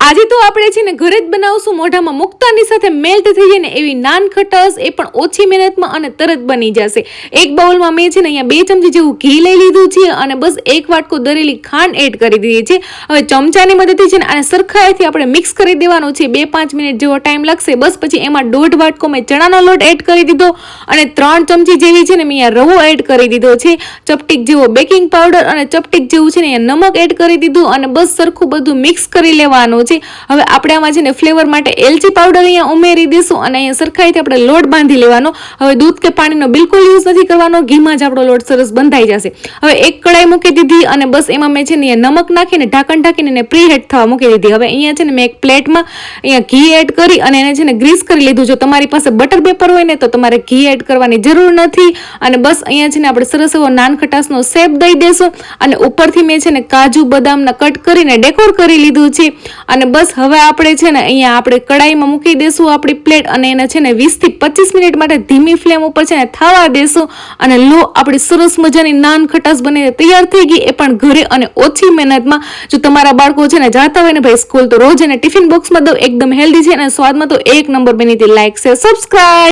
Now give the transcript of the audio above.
આજે તો આપણે છે ને ઘરે જ બનાવશું મોઢામાં મૂકતાની સાથે મેલ્ટ થઈ જાય ને એવી નાન ખટાશ, એ પણ ઓછી મહેનતમાં અને તરત બની જશે। એક બાઉલમાં મેં છે ને અહીંયા 2 ચમચી જેવું ઘી લઈ લીધું છે અને બસ 1 વાટકો દરેલી ખાંડ એડ કરી દીધી છે। હવે ચમચાની મદદથી છે ને આને સરખાઈથી આપણે મિક્સ કરી દેવાનું છે। 2-5 મિનિટ જેવો ટાઈમ લાગશે। બસ પછી એમાં 1.5 વાટકો મેં ચણાનો લોટ એડ કરી દીધો અને 3 ચમચી જેવી છે ને મેં અહીંયા રવો એડ કરી દીધો છે। ચપટીક જેવો બેકિંગ પાવડર અને ચપટીક જેવું છે ને અહીંયા નમક એડ કરી દીધું અને બસ સરખું બધું મિક્સ કરી લેવાનું છે। હવે આપણે આમાં છે ને ફ્લેવર માટે એલચી પાવડર અહીંયા ઉમેરી દઈશું અને અહીંયા સરખાઈથી આપણે લોટ બાંધી લેવાનો। હવે દૂધ કે પાણીનો બિલકુલ યુઝ નથી કરવાનો, ઘીમાં જ આપણો લોટ સરસ બંધાઈ જશે। હવે એક કડાઈ મૂકી દીધી અને બસ એમાં મેં છે ને નમક નાખીને ઢાંકણ ઢાંકીને પ્રી હીટ થવા મૂકી દીધી। હવે અહીંયા છે ને મેં એક પ્લેટમાં અહીંયા ઘી એડ કરી અને એને છે ને ગ્રીસ કરી લીધું। જો તમારી પાસે બટર પેપર હોય ને તો તમારે ઘી એડ કરવાની જરૂર નથી અને બસ અહીંયા છે ને આપણે સરસ એવો નાન ખટાશનો શેપ દઈ દેશું અને ઉપરથી મેં છે ને કાજુ બદામના કટ કરીને ડેકોર કરી લીધું છે અને બસ હવે આપણે છે ને અહીંયા આપણે કડાઈમાં મૂકી દેશું આપણી પ્લેટ અને એને છે ને 20 થી 25 મિનિટ માટે ધીમી ફ્લેમ ઉપર છે ને થવા દેશું અને લો આપણી સરસ મજાની નાન ખટાશ બનીને તૈયાર થઈ ગઈ, એ પણ ઘરે અને ઓછી મહેનતમાં। જો તમારા બાળકો છે ને જાતા હોય ને ભાઈ સ્કૂલ તો રોજ એને ટિફિન બોક્સમાં દો, એકદમ હેલ્ધી છે અને સ્વાદમાં તો એક નંબર બની હતી। Like share subscribe.